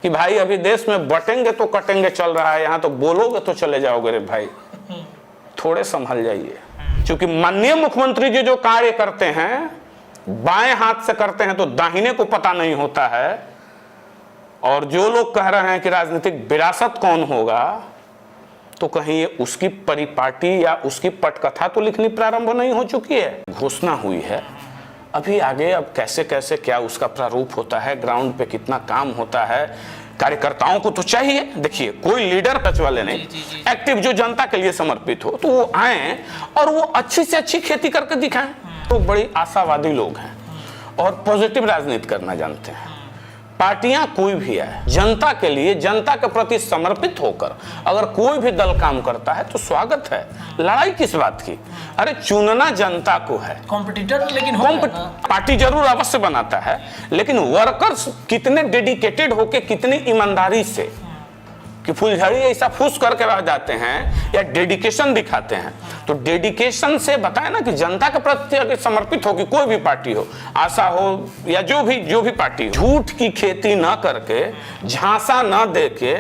कि भाई अभी देश में बटेंगे तो कटेंगे चल रहा है, यहाँ तो बोलोगे तो चले जाओगे रे भाई, थोड़े संभल जाइए। क्योंकि माननीय मुख्यमंत्री जी जो कार्य करते हैं बाएं हाथ से करते हैं तो दाहिने को पता नहीं होता है। और जो लोग कह रहे हैं कि राजनीतिक विरासत कौन होगा, तो कहीं ये उसकी परिपाटी या उसकी पटकथा तो लिखनी प्रारंभ नहीं हो चुकी है। घोषणा हुई है, अभी आगे अब कैसे कैसे क्या उसका प्रारूप होता है, ग्राउंड पे कितना काम होता है, कार्यकर्ताओं को तो चाहिए। देखिए कोई लीडर टच वाले नहीं, एक्टिव जो जनता के लिए समर्पित हो, तो वो आए और वो अच्छी से अच्छी खेती करके दिखाएं। तो बड़ी आशावादी लोग हैं और पॉजिटिव राजनीति करना जानते हैं। पार्टियां कोई भी है, जनता के लिए, जनता के प्रति समर्पित होकर अगर कोई भी दल काम करता है तो स्वागत है। लड़ाई किस बात की? अरे चुनना जनता को है, कॉम्पिटिटर लेकिन पार्टी जरूर अवश्य बनाता है, लेकिन वर्कर्स कितने डेडिकेटेड होके, कितनी ईमानदारी से, कि फुलझड़ी ऐसा फूस करके रह जाते हैं या डेडिकेशन दिखाते हैं। तो डेडिकेशन से बताए ना कि जनता के प्रति अगर समर्पित हो, कि कोई भी पार्टी हो, आशा हो या जो भी पार्टी हो, झूठ की खेती ना करके, झांसा ना देके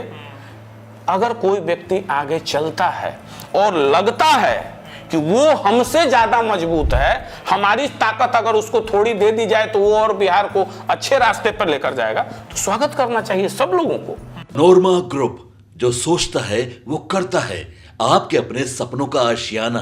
अगर कोई व्यक्ति आगे चलता है और लगता है कि वो हमसे ज्यादा मजबूत है, हमारी ताकत अगर उसको थोड़ी दे दी जाए तो वो और बिहार को अच्छे रास्ते पर लेकर जाएगा, तो स्वागत करना चाहिए सब लोगों को। नोरमा ग्रुप, जो सोचता है वो करता है, आपके अपने सपनों का आशियाना।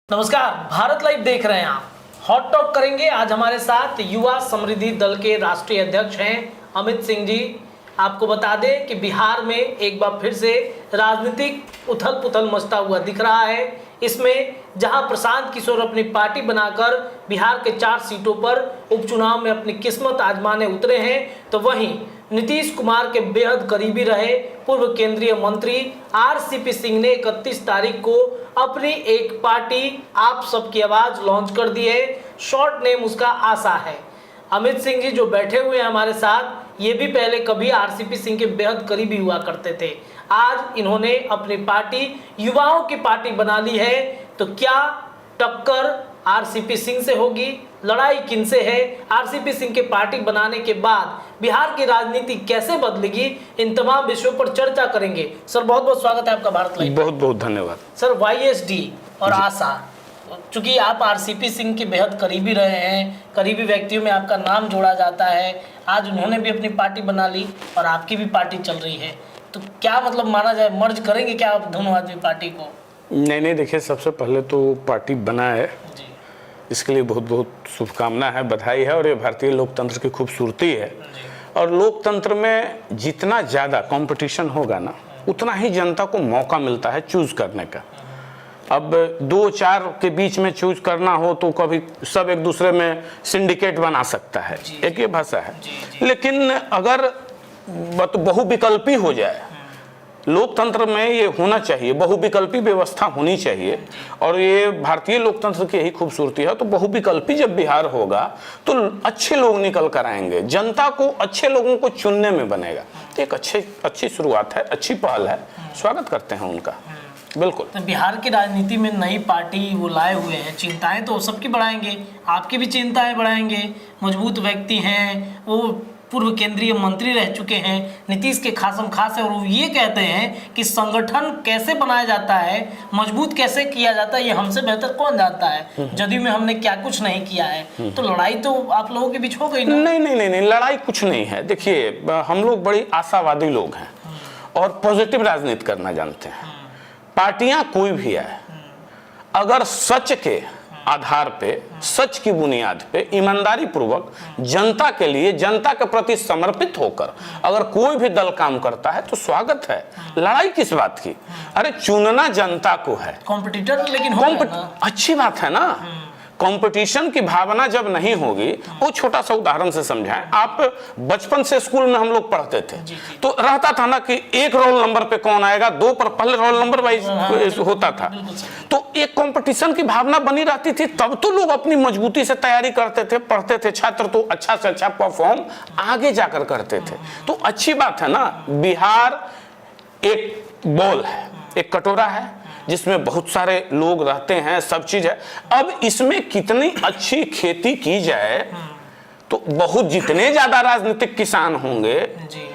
नमस्कार, भारत लाइव देख रहे हैं आप। हॉट टॉक करेंगे आज हमारे साथ युवा समृद्धि दल के राष्ट्रीय अध्यक्ष हैं अमित सिंह जी। आपको बता दें कि बिहार में एक बार फिर से राजनीतिक उथल पुथल मचता हुआ दिख रहा है। इसमें जहां प्रशांत किशोर अपनी पार्टी बनाकर बिहार के 4 सीटों पर उपचुनाव में अपनी किस्मत आजमाने उतरे हैं, तो वहीं नीतीश कुमार के बेहद करीबी रहे पूर्व केंद्रीय मंत्री आरसीपी सिंह ने 31 तारीख को अपनी एक पार्टी आप सबकी आवाज लॉन्च कर दी है। शॉर्ट नेम उसका आशा है। अमित सिंह जी जो बैठे हुए हैं हमारे साथ, ये भी पहले कभी आरसीपी सिंह के बेहद करीबी हुआ करते थे। आज इन्होंने अपनी पार्टी युवाओं की पार्टी बना ली है। तो क्या टक्कर आरसीपी सिंह से होगी? लड़ाई किनसे है? आरसीपी सिंह के पार्टी बनाने के बाद बिहार की राजनीति कैसे बदलेगी? इन तमाम विषयों पर चर्चा करेंगे। सर बहुत बहुत स्वागत है आपका भारत लाइव। बहुत बहुत धन्यवाद सर। वाईएसडी और आशा, चूंकि आप आरसीपी सिंह के बेहद करीबी रहे हैं, करीबी व्यक्तियों में आपका नाम जोड़ा जाता है, आज उन्होंने भी अपनी पार्टी बना ली और आपकी भी पार्टी चल रही है, तो क्या मतलब माना जाए, मर्ज करेंगे क्या आप दोनों आदमी पार्टी को? नहीं, देखिए सबसे पहले तो पार्टी बना है जी, इसके लिए बहुत बहुत शुभकामना है, बधाई है। और ये भारतीय लोकतंत्र की खूबसूरती है। और लोकतंत्र में जितना ज़्यादा कंपटीशन होगा ना, उतना ही जनता को मौका मिलता है चूज करने का। अब 2-4 के बीच में चूज करना हो तो कभी सब एक दूसरे में सिंडिकेट बना सकता है, एक ये भाषा है। लेकिन अगर बहुविकल्पी हो जाए, लोकतंत्र में ये होना चाहिए, बहुविकल्पी व्यवस्था होनी चाहिए। और ये भारतीय लोकतंत्र की यही खूबसूरती है। तो बहुविकल्पी जब बिहार होगा तो अच्छे लोग निकल कर आएंगे, जनता को अच्छे लोगों को चुनने में बनेगा। तो एक अच्छी शुरुआत है, अच्छी पहल है, स्वागत करते हैं उनका। बिल्कुल। तो बिहार की राजनीति में नई पार्टी वो लाए हुए हैं, चिंताएं तो सबकी बढ़ाएंगे, आपकी भी चिंताएं बढ़ाएंगे। मजबूत व्यक्ति हैं, वो पूर्व केंद्रीय मंत्री रह चुके हैं, नीतीश के खासम खास है, और वो ये कहते हैं कि संगठन कैसे बनाया जाता है, मजबूत कैसे किया जाता है, ये हमसे बेहतर कौन जानता है। जदयू में हमने क्या कुछ नहीं किया है। तो लड़ाई तो आप लोगों के बीच हो गई ना? नहीं, लड़ाई कुछ नहीं है। देखिए हम लोग बड़ी आशावादी लोग हैं और पॉजिटिव राजनीति करना जानते हैं। पार्टियां कोई भी है, अगर सच के आधार पे, सच की बुनियाद पे, ईमानदारी पूर्वक जनता के लिए, जनता के प्रति समर्पित होकर अगर कोई भी दल काम करता है तो स्वागत है। लड़ाई किस बात की? अरे चुनना जनता को है, कॉम्पिटिटर लेकिन अच्छी बात है ना। कंपटीशन की भावना जब नहीं होगी, वो छोटा सा उदाहरण से समझाएं। आप बचपन से स्कूल में हम लोग पढ़ते थे, तो रहता था ना कि 1 रोल नंबर पे कौन आएगा, 2 पर पहले रोल नंबर वाइज होता था। तो एक कंपटीशन की भावना बनी रहती थी, तब तो लोग अपनी मजबूती से तैयारी करते थे, पढ़ते थे। छात्र तो अच्छा से अच्छा परफॉर्म आगे जाकर करते थे। तो अच्छी बात है ना। बिहार एक बॉल है, एक कटोरा है, जिसमें बहुत सारे लोग रहते हैं, सब चीज है। अब इसमें कितनी अच्छी खेती की जाए तो बहुत जितने ज्यादा राजनीतिक किसान होंगे, जी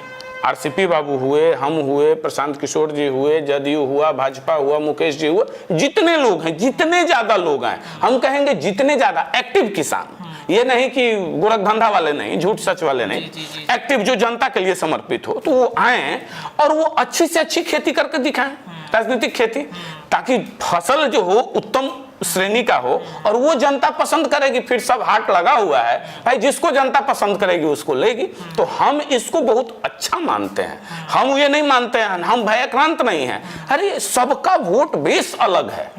आरसीपी बाबू हुए, हम हुए, प्रशांत किशोर जी हुए, जदयू हुआ, भाजपा हुआ, मुकेश जी हुआ, जितने लोग हैं, जितने ज्यादा लोग हैं, हम कहेंगे जितने ज्यादा एक्टिव किसान, ये नहीं कि गोरख धंधा वाले नहीं, झूठ सच वाले नहीं, एक्टिव जो जनता के लिए समर्पित हो, तो वो आए और वो अच्छी से अच्छी खेती करके दिखाएं, राजनीतिक खेती, ताकि फसल जो हो उत्तम श्रेणी का हो और वो जनता पसंद करेगी। फिर सब हाट लगा हुआ है भाई, जिसको जनता पसंद करेगी उसको लेगी। तो हम इसको बहुत अच्छा मानते हैं, हम ये नहीं मानते हैं, हम भयाक्रांत नहीं हैं। अरे सबका वोट बेस अलग है,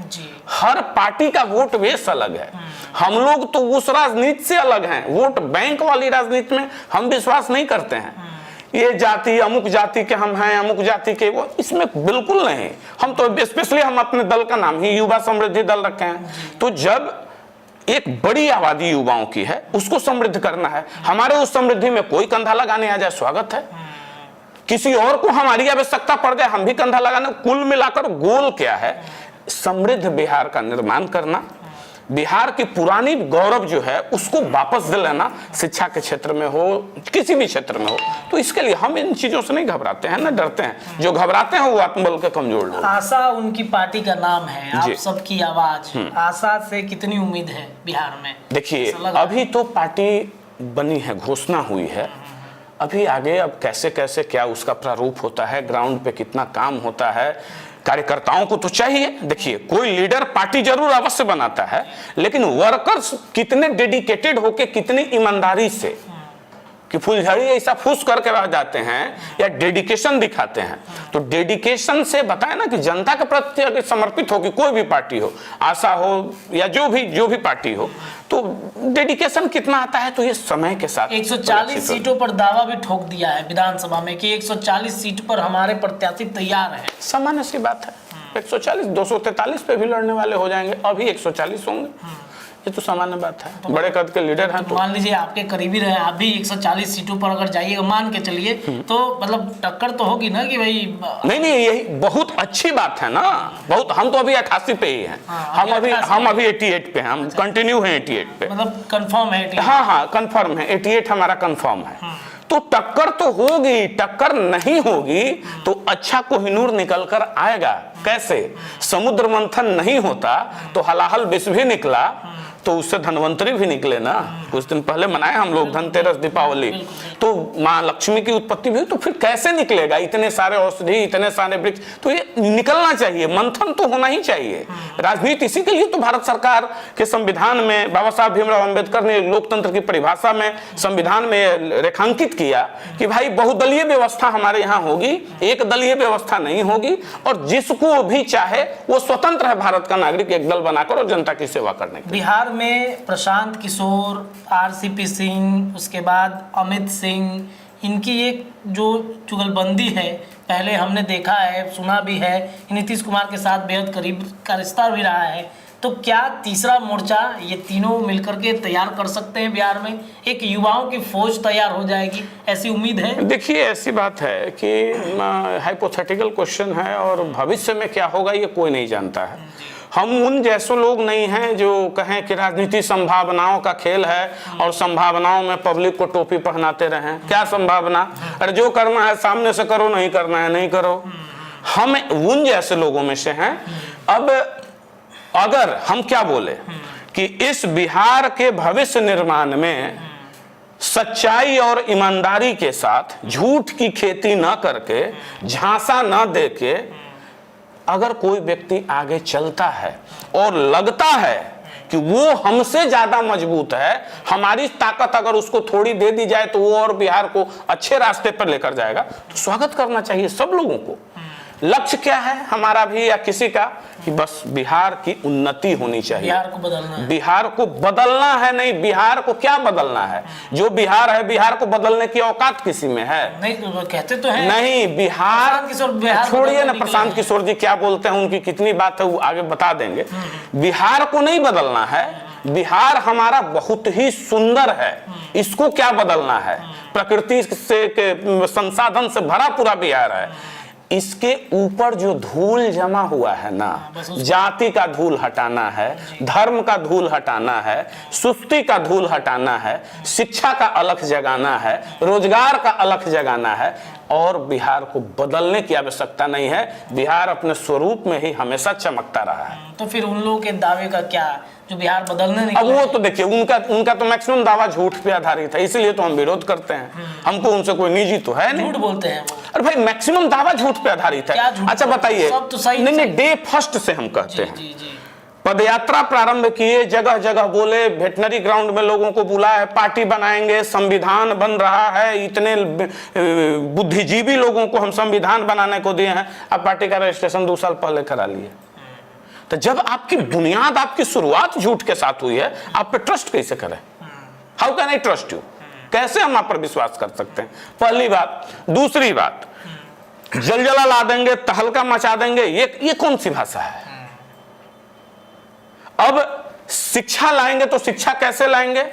हर पार्टी का वोट बेस अलग है। हम लोग तो उस राजनीति से अलग हैं, वोट बैंक वाली राजनीति में हम विश्वास नहीं करते हैं। ये जाति अमुक जाति के हम हैं, अमुक जाति के वो, इसमें बिल्कुल नहीं। हम तो स्पेशली हम अपने दल का नाम ही युवा समृद्धि दल रखे हैं। तो जब एक बड़ी आबादी युवाओं की है, उसको समृद्ध करना है, हमारे उस समृद्धि में कोई कंधा लगाने आ जाए स्वागत है। किसी और को हमारी आवश्यकता पड़ जाए हम भी कंधा लगाने, कुल मिलाकर गोल क्या है? समृद्ध बिहार का निर्माण करना, बिहार की पुरानी गौरव जो है उसको वापस दिलाना, शिक्षा के क्षेत्र में हो, किसी भी क्षेत्र में हो। तो इसके लिए हम इन चीजों से नहीं घबराते हैं, ना डरते हैं। जो घबराते हैं वो आत्मबल के कमजोर लोग। आशा उनकी पार्टी का नाम है, आप सबकी आवाज, आशा से कितनी उम्मीद है बिहार में? देखिए अभी तो पार्टी बनी है, घोषणा हुई है, अभी आगे अब कैसे कैसे क्या उसका प्रारूप होता है, ग्राउंड पे कितना काम होता है, कार्यकर्ताओं को तो चाहिए। देखिए कोई लीडर पार्टी जरूर अवश्य बनाता है, लेकिन वर्कर्स कितने डेडिकेटेड होके, कितनी ईमानदारी से, कि फुलझड़ी ऐसा फूस करके रह जाते हैं या डेडिकेशन दिखाते हैं। तो डेडिकेशन से बताए ना कि जनता के प्रति अगर समर्पित हो, कि कोई भी पार्टी हो, आशा हो या जो भी पार्टी हो, तो डेडिकेशन कितना आता है तो ये समय के साथ। 140 सीटों पर दावा भी ठोक दिया है विधानसभा में कि 140 सीट पर हमारे प्रत्याशी तैयार हैं। सामान्य सी बात है, 140 243 पे भी लड़ने वाले हो जाएंगे, अभी 140 होंगे, ये तो सामान्य बात है। तो बड़े कद के लीडर हैं, तो मान लीजिए आपके करीबी रहे, आप भी 140 सीटों पर अगर जाइएगा, मान के चलिए, तो मतलब टक्कर तो होगी ना कि भाई। नहीं यही बहुत अच्छी बात है ना, बहुत। हम तो अभी 88 पे ही हैं, हम अभी 88 पे हैं, हम कंटिन्यू हैं 88 पे, मतलब कंफर्म है। हाँ कंफर्म है, 88 हमारा कंफर्म है। तो टक्कर तो होगी, टक्कर नहीं होगी तो अच्छा कोहिनूर निकल कर आएगा। कैसे? समुद्र मंथन नहीं होता तो हलाहल विष भी निकला, तो उससे धनवंतरी भी निकले ना। कुछ दिन पहले मनाए हम लोग धनतेरस, दीपावली, तो माँ लक्ष्मी की उत्पत्ति भी हुई, तो फिर कैसे निकलेगा? इतने सारे औषधि, इतने सारे वृक्ष, तो ये निकलना चाहिए, मंथन तो होना ही चाहिए। राजनीति इसी के लिए तो भारत सरकार के संविधान में बाबा साहब भीमराव अंबेडकर ने लोकतंत्र की परिभाषा में, संविधान में रेखांकित किया कि भाई बहुदलीय व्यवस्था हमारे यहाँ होगी, एक दलीय व्यवस्था नहीं होगी, और जिसको भी चाहे वो स्वतंत्र है भारत का नागरिक, एक दल बनाकर और जनता की सेवा करने के। बिहार में प्रशांत किशोर, आरसीपी सिंह, उसके बाद अमित सिंह, इनकी एक जो चुगलबंदी है, पहले हमने देखा है, सुना भी है, नीतीश कुमार के साथ बेहद करीब का रिश्ता भी रहा है। तो क्या तीसरा मोर्चा ये तीनों मिलकर के तैयार कर सकते हैं? बिहार में एक युवाओं की फौज तैयार हो जाएगी, ऐसी उम्मीद है? देखिए ऐसी बात है कि हाइपोथेटिकल क्वेश्चन है, और भविष्य में क्या होगा ये कोई नहीं जानता है। हम उन जैसे लोग नहीं हैं जो कहें कि राजनीति संभावनाओं का खेल है और संभावनाओं में पब्लिक को टोपी पहनाते रहें। क्या संभावना? अरे जो करना है सामने से करो, नहीं करना है नहीं करो। हम उन जैसे लोगों में से हैं। अब अगर हम क्या बोले कि इस बिहार के भविष्य निर्माण में सच्चाई और ईमानदारी के साथ, झूठ की खेती ना करके, झांसा ना देके, अगर कोई व्यक्ति आगे चलता है और लगता है कि वो हमसे ज्यादा मजबूत है, हमारी ताकत अगर उसको थोड़ी दे दी जाए तो वो और बिहार को अच्छे रास्ते पर लेकर जाएगा, तो स्वागत करना चाहिए सब लोगों को। लक्ष्य क्या है हमारा भी या किसी का, कि बस बिहार की उन्नति होनी चाहिए, बिहार को बदलना है। बिहार को बदलना है, नहीं बिहार को क्या बदलना है? जो बिहार है, बिहार को बदलने की औकात किसी में है? नहीं तो कहते तो हैं नहीं। बिहार छोड़िए ना, प्रशांत किशोर जी क्या बोलते हैं, उनकी कितनी बात है वो आगे बता देंगे। बिहार को नहीं बदलना है, बिहार हमारा बहुत ही सुंदर है, इसको क्या बदलना है? प्रकृति से संसाधन से भरा पूरा बिहार है, इसके ऊपर जो धूल जमा हुआ है ना, जाति का धूल हटाना है, धर्म का धूल हटाना है, सुस्ती का धूल हटाना है, शिक्षा का अलख जगाना है, रोजगार का अलख जगाना है, और बिहार को बदलने की आवश्यकता नहीं है। बिहार अपने स्वरूप में ही हमेशा चमकता रहा है। तो फिर उन लोगों के दावे का क्या, जो बिहार बदलने नहीं, अब वो तो देखिए, उनका तो मैक्सिमम दावा झूठ पे आधारित है, इसलिए तो हम विरोध करते हैं। हमको उनसे कोई निजी तो है नहीं, झूठ बोलते हैं वो। अरे भाई मैक्सिमम दावा झूठ पे आधारित है। अच्छा बताइए, सब तो सही, नहीं डे फर्स्ट से हम कहते हैं, जी जी, पदयात्रा प्रारंभ किए, जगह जगह बोले, वेटनरी ग्राउंड में लोगों को बुलाए, पार्टी बनाएंगे, संविधान बन रहा है, इतने बुद्धिजीवी लोगों को हम संविधान बनाने को दिए हैं, अब पार्टी का रजिस्ट्रेशन 2 साल पहले करा लिए। तो जब आपकी बुनियाद, आपकी शुरुआत झूठ के साथ हुई है, आप पे ट्रस्ट कैसे करें? How can I trust you? कैसे हम आप पर विश्वास कर सकते हैं? पहली बात। दूसरी बात, जलजला ला देंगे, तहलका मचा देंगे, ये कौन सी भाषा है? अब शिक्षा लाएंगे तो शिक्षा कैसे लाएंगे?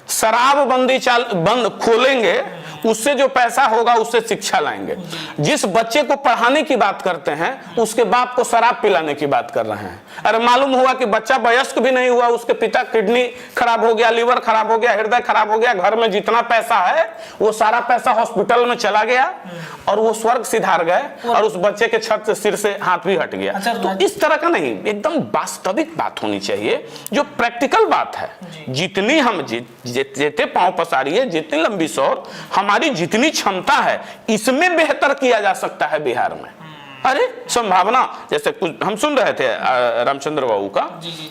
शराबबंदी बंद खोलेंगे, उससे जो पैसा होगा उससे शिक्षा लाएंगे। जिस बच्चे को पढ़ाने की बात करते हैं, उसके बाप को शराब पिलाने की बात कर रहे हैं। अरे मालूम हुआ कि बच्चा वयस्क भी नहीं हुआ, उसके पिता किडनी खराब हो गया, लीवर खराब हो गया, हृदय खराब हो गया, घर में जितना पैसा है वो सारा पैसा हॉस्पिटल में चला गया और वो स्वर्ग सिधार गए और उस बच्चे के छत से सिर से हाथ भी हट गया। तो इस तरह का नहीं, एकदम वास्तविक बात होनी चाहिए, जो प्रैक्टिकल बात है। जितनी हम जितने पांव पसारिए, जितनी लंबी सौर, हमारी जितनी क्षमता है, इसमें बेहतर किया जा सकता है बिहार में। अरे संभावना, जैसे कुछ हम सुन रहे थे रामचंद्र बाबू का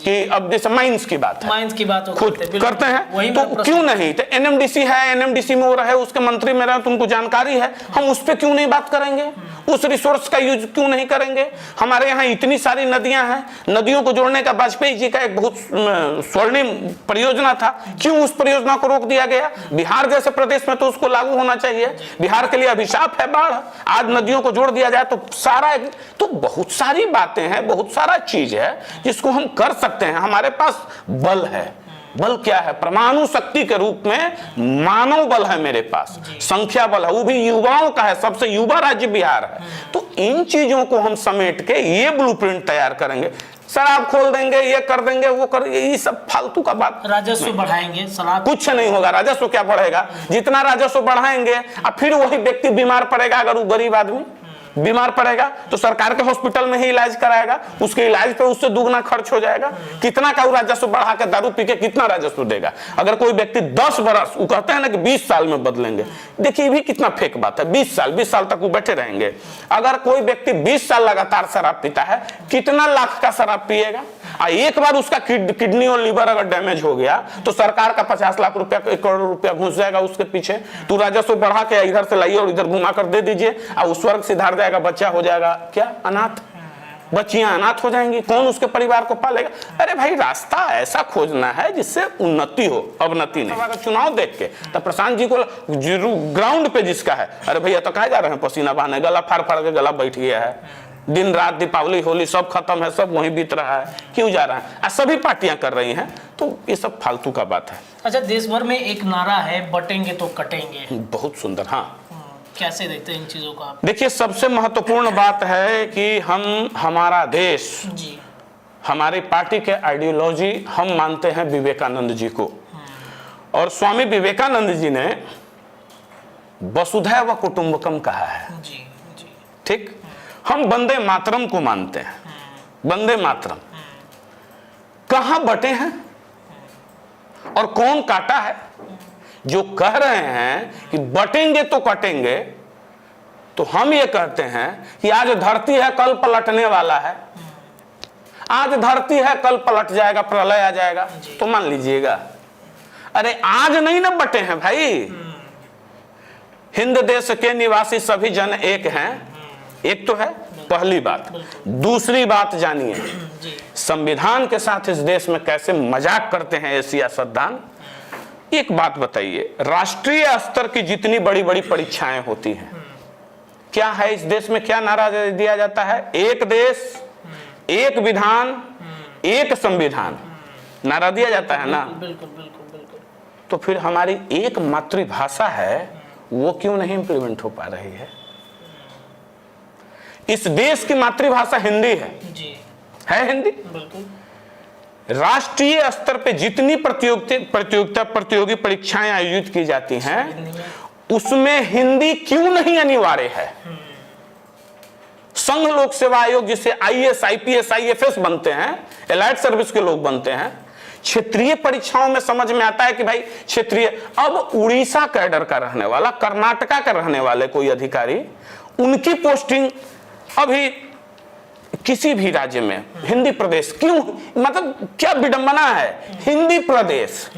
कि अब जैसे माइंस की बात है, माइंस की बात खुद करते हैं, तो क्यों नहीं? तो एनएमडीसी है, एनएमडीसी में वो रहे, उसके मंत्री में रहे, तो उनको जानकारी है, हम उस पर क्यों नहीं बात करेंगे? उस रिसोर्स का यूज क्यों नहीं करेंगे? हमारे यहाँ इतनी सारी नदियां हैं, नदियों को जोड़ने का वाजपेयी जी का एक बहुत स्वर्णिम परियोजना था, क्यों उस परियोजना को रोक दिया गया? बिहार जैसे प्रदेश में तो उसको लागू होना चाहिए। बिहार के लिए अभिशाप है बाढ़, आज नदियों को जोड़ दिया जाए तो सारा, तो बहुत सारी बातें हैं, बहुत सारा चीज है जिसको हम कर सकते हैं। हमारे पास बल है। बल क्या है? परमाणु शक्ति के रूप में मानव बल है मेरे पास, संख्या बल है, वो भी युवाओं का है, सबसे युवा राज्य बिहार है। तो इन चीजों को हम समेट के ये ब्लूप्रिंट तैयार करेंगे। शराब खोल देंगे, ये कर देंगे, वो कर, ये सब फालतू का बात। राजस्व बढ़ाएंगे, शराब कुछ नहीं होगा। राजस्व क्या बढ़ेगा? जितना राजस्व बढ़ाएंगे और फिर वही व्यक्ति बीमार पड़ेगा। अगर वो गरीब आदमी बीमार पड़ेगा तो सरकार के हॉस्पिटल में ही इलाज कराएगा, उसके इलाज पे उससे दुगना खर्च हो जाएगा। कितना का राजस्व बढ़ा के दारू पी के कितना राजस्व देगा? अगर कोई व्यक्ति 10 बरस, वो कहते हैं ना कि 20 साल में बदलेंगे, देखिए भी कितना फेक बात है। 20 साल तक वो बैठे रहेंगे। अगर कोई व्यक्ति 20 साल लगातार शराब पीता है, कितना लाख का शराब पिएगा? एक बार उसका किडनी और लीवर अगर डैमेज हो गया तो सरकार का 50 लाख रुपया, 1 करोड़ रुपया घुस जाएगा उसके पीछे। तो राजस्व बढ़ा के इधर से लाइए और इधर घुमा कर दे दीजिए और उस स्वर्ग सिधार जाएगा, बच्चा हो जाएगा क्या? अनाथ, बच्चियां अनाथ हो जाएंगी, कौन उसके परिवार को पालेगा? अरे भाई रास्ता ऐसा खोजना है जिससे उन्नति हो, अवनति नहीं। अगर चुनाव देख के तो प्रशांत जी को ग्राउंड पे जिसका है, अरे भैया तो कहा जा रहे हैं पसीना बहाने, गला फाड़ फाड़ के गला बैठ गया है, दिन रात दीपावली होली सब खत्म है, सब वहीं बीत रहा है, क्यों जा रहा है? सभी पार्टियां कर रही हैं, तो ये सब फालतू का बात है। अच्छा, देश भर में एक नारा है, बटेंगे तो कटेंगे। बहुत सुंदर। हाँ, कैसे देखते हैं इन चीजों को आप? देखिए, सबसे महत्वपूर्ण बात है कि हमारा देश जी, हमारी पार्टी के आइडियोलॉजी हम मानते हैं विवेकानंद जी को, और स्वामी विवेकानंद जी ने वसुधैव कुटुंबकम कहा है। जी जी, ठीक। हम वंदे मातरम को मानते हैं। वंदे मातरम कहां बटे हैं और कौन काटा है? जो कह रहे हैं कि बटेंगे तो कटेंगे, तो हम ये कहते हैं कि आज धरती है, कल पलटने वाला है। आज धरती है, कल पलट जाएगा, प्रलय आ जाएगा, तो मान लीजिएगा। अरे आज नहीं ना बटे हैं भाई। हिंद देश के निवासी सभी जन एक हैं, एक तो है पहली बात। दूसरी बात जानिए, संविधान के साथ इस देश में कैसे मजाक करते हैं ये सियासतदान। एक बात बताइए, राष्ट्रीय स्तर की जितनी बड़ी बड़ी परीक्षाएं होती हैं, क्या है इस देश में? क्या नारा दिया जाता है? एक देश, एक विधान, एक संविधान, नारा दिया जाता है ना? बिल्कुल बिल्कुल बिल्कुल। तो फिर हमारी एक मातृभाषा है, वो क्यों नहीं इंप्लीमेंट हो पा रही है? इस देश की मातृभाषा हिंदी जी है हिंदी। बिल्कुल। राष्ट्रीय स्तर पे जितनी प्रतियोगी परीक्षाएं आयोजित की जाती हैं उसमें हिंदी क्यों नहीं अनिवार्य है? संघ लोक सेवा आयोग जिसे आईएएस, आईपीएस, आईएफएस बनते हैं, एलाइड सर्विस के लोग बनते हैं, क्षेत्रीय परीक्षाओं में समझ में आता है कि भाई क्षेत्रीय, अब उड़ीसा कैडर का रहने वाला, कर्नाटका का रहने वाले कोई अधिकारी, उनकी पोस्टिंग अभी किसी भी राज्य में हिंदी प्रदेश क्यों, मतलब क्या विडंबना है, हिंदी प्रदेश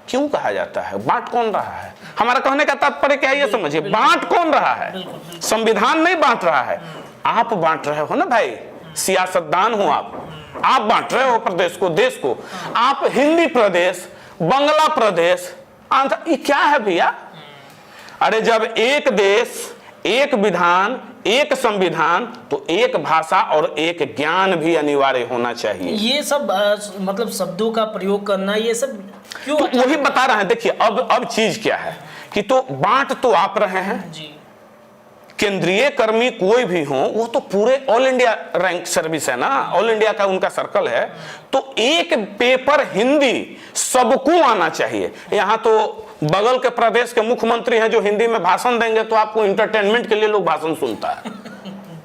क्यों कहा जाता है? बांट कौन रहा है? हमारा कहने का तात्पर्य क्या है ये समझिए, बांट कौन रहा है? संविधान नहीं बांट रहा है, आप बांट रहे हो ना भाई, सियासतदान हो आप बांट रहे हो प्रदेश को, देश को। आप हिंदी प्रदेश, बांग्ला प्रदेश, आंध्र, ये क्या है भैया? अरे जब एक देश, एक विधान, एक संविधान, तो एक भाषा और एक ज्ञान भी अनिवार्य होना चाहिए। ये सब मतलब शब्दों का प्रयोग करना, ये सब क्यों? तो वही बता रहे हैं। देखिए अब चीज क्या है कि तो बांट तो आप रहे हैं जी। केंद्रीय कर्मी कोई भी हो, वो तो पूरे ऑल इंडिया रैंक सर्विस है ना, ऑल इंडिया का उनका सर्कल है, तो एक पेपर हिंदी सबको आना चाहिए। यहाँ तो बगल के प्रदेश के मुख्यमंत्री हैं जो हिंदी में भाषण देंगे तो आपको इंटरटेनमेंट के लिए लोग भाषण सुनता है,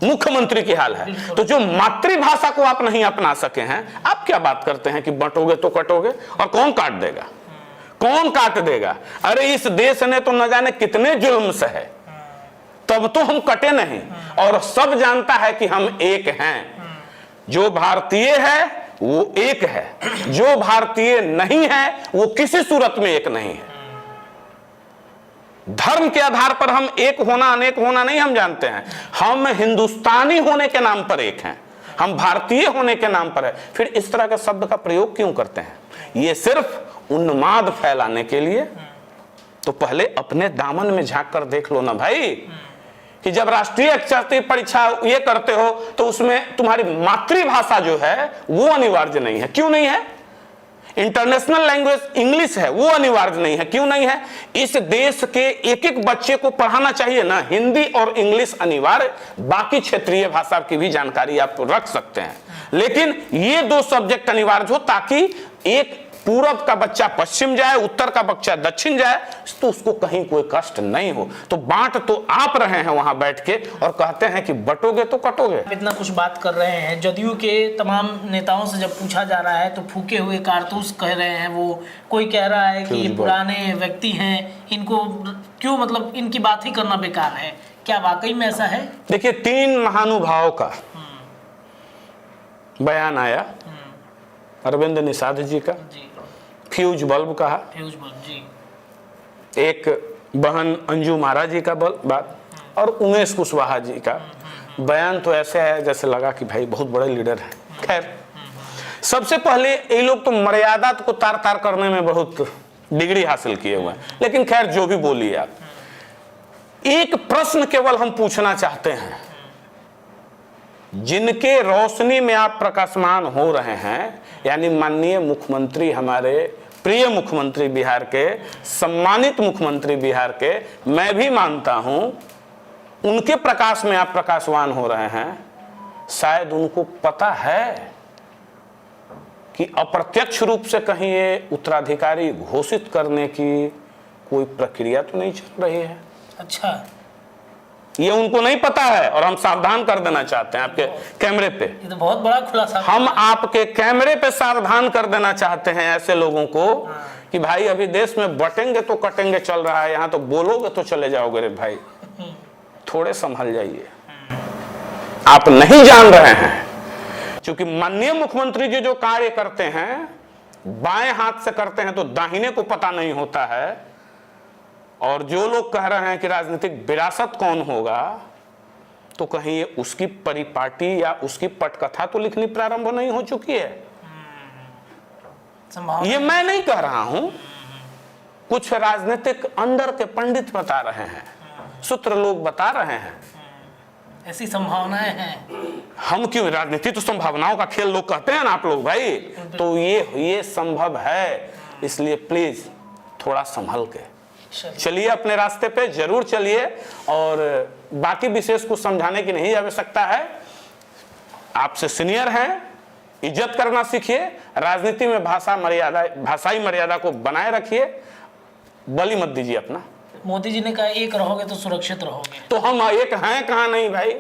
मुख्यमंत्री की हाल है। तो जो मातृभाषा को आप नहीं अपना सके हैं, आप क्या बात करते हैं कि बंटोगे तो कटोगे, और कौन काट देगा? कौन काट देगा? अरे इस देश ने तो न जाने कितने जुल्म से है, तब तो हम कटे नहीं, और सब जानता है कि हम एक हैं। जो भारतीय है वो एक है, जो भारतीय नहीं है वो किसी सूरत में एक नहीं है। धर्म के आधार पर हम एक होना अनेक होना नहीं हम जानते हैं, हम हिंदुस्तानी होने के नाम पर एक हैं, हम भारतीय होने के नाम पर है। फिर इस तरह के शब्द का प्रयोग क्यों करते हैं? ये सिर्फ उन्माद फैलाने के लिए। तो पहले अपने दामन में झांक कर देख लो ना भाई, कि जब राष्ट्रीय क्षेत्रीय परीक्षा ये करते हो तो उसमें तुम्हारी मातृभाषा जो है वो अनिवार्य नहीं है। क्यों नहीं है? इंटरनेशनल लैंग्वेज इंग्लिश है, वो अनिवार्य नहीं है। क्यों नहीं है? इस देश के एक एक बच्चे को पढ़ाना चाहिए ना, हिंदी और इंग्लिश अनिवार्य, बाकी क्षेत्रीय भाषा की भी जानकारी आप रख सकते हैं, लेकिन ये दो सब्जेक्ट अनिवार्य हो ताकि एक पूरब का बच्चा पश्चिम जाए, उत्तर का बच्चा दक्षिण जाए, तो उसको कहीं कोई कष्ट नहीं हो। तो बांट तो आप रहे हैं वहां बैठ के और कहते हैं कि बटोगे तो कटोगे। इतना कुछ बात कर रहे हैं, जदयू के तमाम नेताओं से जब पूछा जा रहा है तो फूके हुए कारतूस कह रहे हैं वो। कोई कह रहा है कि ये पुराने व्यक्ति हैं, इनको क्यों, मतलब इनकी बात ही करना बेकार है। क्या वाकई में ऐसा है? देखिए, 3 महानुभावों का बयान आया, अरविंद निषाद जी का, फ्यूज बल्ब कहा, फ्यूज बल्ब जी, एक बहन अंजू महाराज जी का बात, और उमेश कुशवाहा जी का बयान तो ऐसे है जैसे लगा कि भाई बहुत बड़े लीडर हैं। खैर, सबसे पहले ये लोग तो मर्यादा को तार तार करने में बहुत डिग्री हासिल किए हुए हैं, लेकिन खैर जो भी बोलिए आप, एक प्रश्न केवल हम पूछना चाहते हैं, जिनके रोशनी में आप प्रकाशमान हो रहे हैं, यानी माननीय मुख्यमंत्री, हमारे प्रिय मुख्यमंत्री बिहार के, सम्मानित मुख्यमंत्री बिहार के, मैं भी मानता हूं उनके प्रकाश में आप प्रकाशवान हो रहे हैं। शायद उनको पता है कि अप्रत्यक्ष रूप से कहीं ये उत्तराधिकारी घोषित करने की कोई प्रक्रिया तो नहीं चल रही है। अच्छा, ये उनको नहीं पता है, और हम सावधान कर देना चाहते हैं आपके कैमरे पे। ये तो बहुत बड़ा खुलासा। हम आपके कैमरे पे सावधान कर देना चाहते हैं ऐसे लोगों को कि भाई अभी देश में बटेंगे तो कटेंगे चल रहा है, यहाँ तो बोलोगे तो चले जाओगे रे भाई, थोड़े संभल जाइए। आप नहीं जान रहे हैं, क्योंकि माननीय मुख्यमंत्री जी जो कार्य करते हैं बाएं हाथ से करते हैं तो दाहिने को पता नहीं होता है। और जो लोग कह रहे हैं कि राजनीतिक विरासत कौन होगा, तो कहीं ये उसकी परिपाटी या उसकी पटकथा तो लिखनी प्रारंभ नहीं हो चुकी है? ये मैं नहीं कह रहा हूं, कुछ राजनीतिक अंदर के पंडित बता रहे हैं, सूत्र लोग बता रहे हैं, ऐसी संभावनाएं हैं। हम क्यों, राजनीति तो संभावनाओं का खेल लोग कहते हैं ना आप लोग भाई, तो ये संभव है। इसलिए प्लीज थोड़ा संभल के चलिए अपने रास्ते पे जरूर चलिए, और बाकी विशेष कुछ समझाने की नहीं आवश्यकता है। आपसे सीनियर हैं, इज्जत करना सीखिए, राजनीति में भाषाई मर्यादा को बनाए रखिए, बलि मत दीजिए अपना। मोदी जी ने कहा एक रहोगे तो सुरक्षित रहोगे, तो हम एक हैं कहाँ नहीं भाई,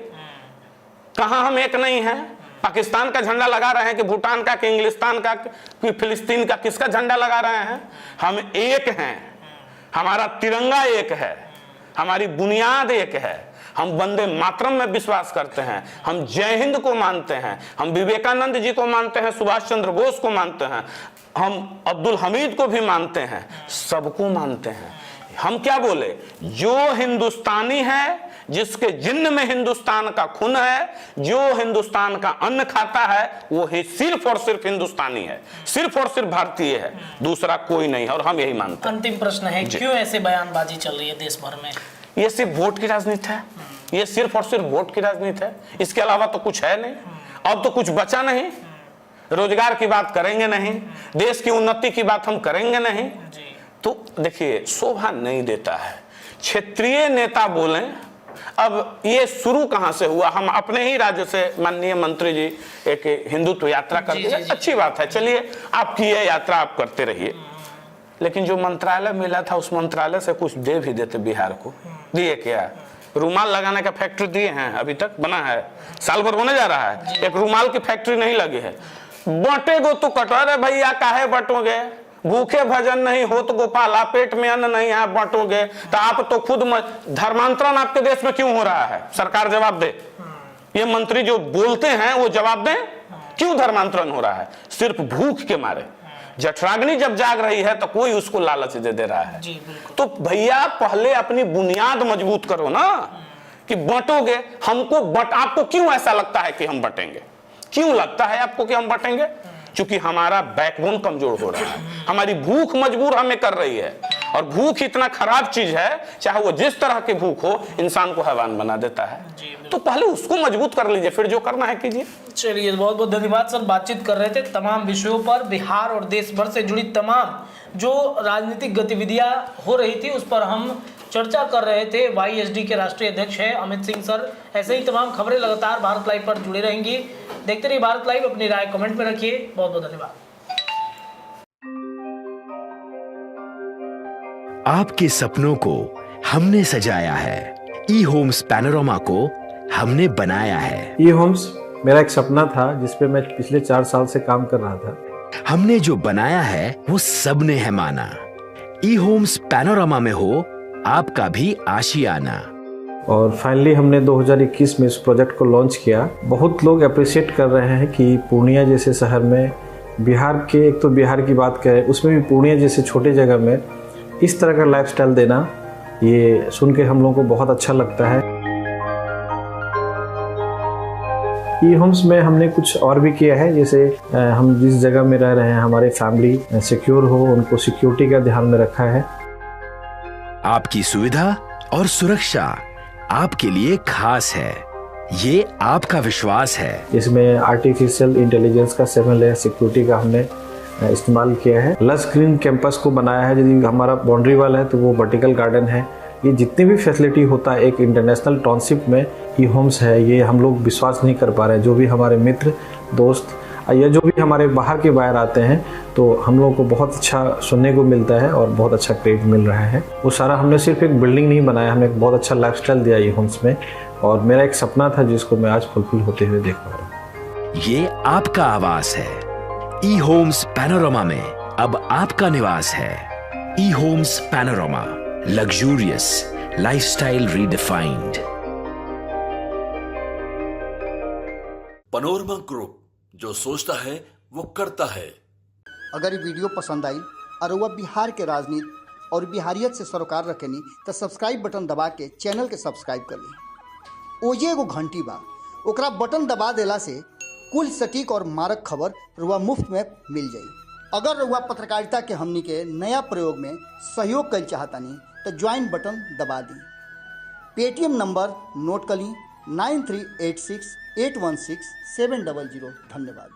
कहाँ हम एक नहीं हैं? पाकिस्तान का झंडा लगा रहे हैं कि भूटान का, कि इंग्लिस्तान का, कि फिलिस्तीन का, किसका झंडा लगा रहे हैं? हम एक हैं, हमारा तिरंगा एक है, हमारी बुनियाद एक है, हम वंदे मातरम में विश्वास करते हैं, हम जय हिंद को मानते हैं, हम विवेकानंद जी को मानते हैं, सुभाष चंद्र बोस को मानते हैं, हम अब्दुल हमीद को भी मानते हैं, सबको मानते हैं। हम क्या बोले, जो हिंदुस्तानी है, जिसके जिन्न में हिंदुस्तान का खून है, जो हिंदुस्तान का अन्न खाता है, वो ही सिर्फ और सिर्फ हिंदुस्तानी है, सिर्फ और सिर्फ भारतीय है, दूसरा कोई नहीं है, और हम यही मानते हैं। अंतिम प्रश्न है, क्यों ऐसे बयानबाजी चल रही है देश भर में? ये सिर्फ वोट की राजनीति है, ये सिर्फ और सिर्फ वोट की राजनीति है, इसके अलावा तो कुछ है नहीं। अब तो कुछ बचा नहीं, रोजगार की बात करेंगे नहीं, देश की उन्नति की बात हम करेंगे नहीं। तो देखिए, शोभा नहीं देता है क्षेत्रीय नेता बोलें। अब ये शुरू कहां से हुआ? हम अपने ही राज्य से माननीय मंत्री जी एक हिंदुत्व यात्रा करते हैं, अच्छी बात है, चलिए आपकी ये यात्रा आप करते रहिए, लेकिन जो मंत्रालय मिला था उस मंत्रालय से कुछ दे भी देते बिहार को। दिए क्या? रुमाल लगाने का फैक्ट्री दिए हैं, अभी तक बना है, साल भर होने जा रहा है, एक रुमाल की फैक्ट्री नहीं लगी है। बांटेगो तो कटोरे भैया, काहे बटोगे? भूखे भजन नहीं हो तो गोपाला, पेट में अन्न नहीं है बांटोगे। तो आप तो खुद धर्मांतरण आपके देश में क्यों हो रहा है? सरकार जवाब दे। ये मंत्री जो बोलते हैं वो जवाब दें, क्यों धर्मांतरण हो रहा है? सिर्फ भूख के मारे। जठराग्नि जब जाग रही है तो कोई उसको लालच दे रहा है। तो भैया पहले अपनी बुनियाद मजबूत करो ना, कि बांटोगे हमको। आपको क्यों ऐसा लगता है कि हम बटेंगे? क्यों लगता है आपको कि हम बटेंगे? क्योंकि हमारा बैकबोन कमजोर हो रहा है, हमारी भूख मजबूर हमें कर रही है, और भूख इतना खराब चीज है, चाहे वो जिस तरह की भूख हो, इंसान को हैवान बना देता है। तो पहले उसको मजबूत कर लीजिए, फिर जो करना है कीजिए। चलिए, बहुत बहुत धन्यवाद सर। बातचीत कर रहे थे तमाम विषयों पर, बिहार और देश भर से जुड़ी तमाम जो राजनीतिक गतिविधियां हो रही थी उस पर हम चर्चा कर रहे थे। YSD के राष्ट्रीय अध्यक्ष हैं अमित सिंह सर। ऐसे ही तमाम खबरें लगातार भारत लाइव पर जुड़े रहेंगी। देखते रहिए भारत लाइव, अपनी राय कमेंट में रखिए। बहुत बहुत धन्यवाद। आपके सपनों को हमने सजाया है, ई होम्स पैनोरामा को हमने बनाया है। ई होम्स मेरा एक सपना था जिसपे मैं पिछले 4 साल से काम कर रहा था। हमने जो बनाया है वो सबने है माना। ई होम्स पैनोरामा में हो आपका भी आशियाना। और फाइनली हमने 2021 में इस प्रोजेक्ट को लॉन्च किया। बहुत लोग अप्रिशिएट कर रहे हैं कि पूर्णिया जैसे शहर में, बिहार के, एक तो बिहार की बात करें उसमें भी पूर्णिया जैसे छोटे जगह में इस तरह का लाइफस्टाइल देना, ये सुन के हम लोगों को बहुत अच्छा लगता है। ई होम्स में हमने कुछ और भी किया है, जैसे हम जिस जगह में रह रहे हैं हमारे फैमिली सिक्योर हो, उनको सिक्योरिटी का ध्यान में रखा है। आपकी सुविधा और सुरक्षा आपके लिए खास है, ये आपका विश्वास है। इसमें आर्टिफिशियल इंटेलिजेंस का 7 लेयर सिक्योरिटी का हमने इस्तेमाल किया है। लस ग्रीन कैंपस को बनाया है। यदि हमारा बाउंड्री वाल है तो वो वर्टिकल गार्डन है। ये जितनी भी फैसिलिटी होता है एक इंटरनेशनल टाउनशिप में ई होम्स है, ये हम लोग विश्वास नहीं कर पा रहे हैं। जो भी हमारे मित्र दोस्त या जो भी हमारे बाहर के बाहर आते हैं तो हम लोगों को बहुत अच्छा सुनने को मिलता है और बहुत अच्छा क्रेडिट मिल रहा है। वो सारा हमने सिर्फ एक बिल्डिंग नहीं बनाया, हमने एक बहुत अच्छा लाइफस्टाइल दिया ई होम्स में, और मेरा एक सपना था जिसको मैं आज फुलफिल होते हुए देख पा रहा हूँ। ये आपका आवास है। ई होम्स पैनोरामा में अब आपका निवास है। E homes panorama, luxurious lifestyle redefined. Panorama group, जो सोचता है वो करता है। अगर ये वीडियो पसंद आई और वह बिहार के राजनीति और बिहारियत से सरोकार रखेनी तो सब्सक्राइब बटन दबा के चैनल के सब्सक्राइब कर ली। ओजे एगो घंटी बा, ओकरा बटन दबा देला से कुल सटीक और मारक खबर रुआ मुफ्त में मिल जाई। अगर रुआ पत्रकारिता के हमनी के नया प्रयोग में सहयोग कर चाहतानी तो ज्वाइन बटन दबा दी। पेटीएम नंबर नोट कर ली 9386 816 700। धन्यवाद।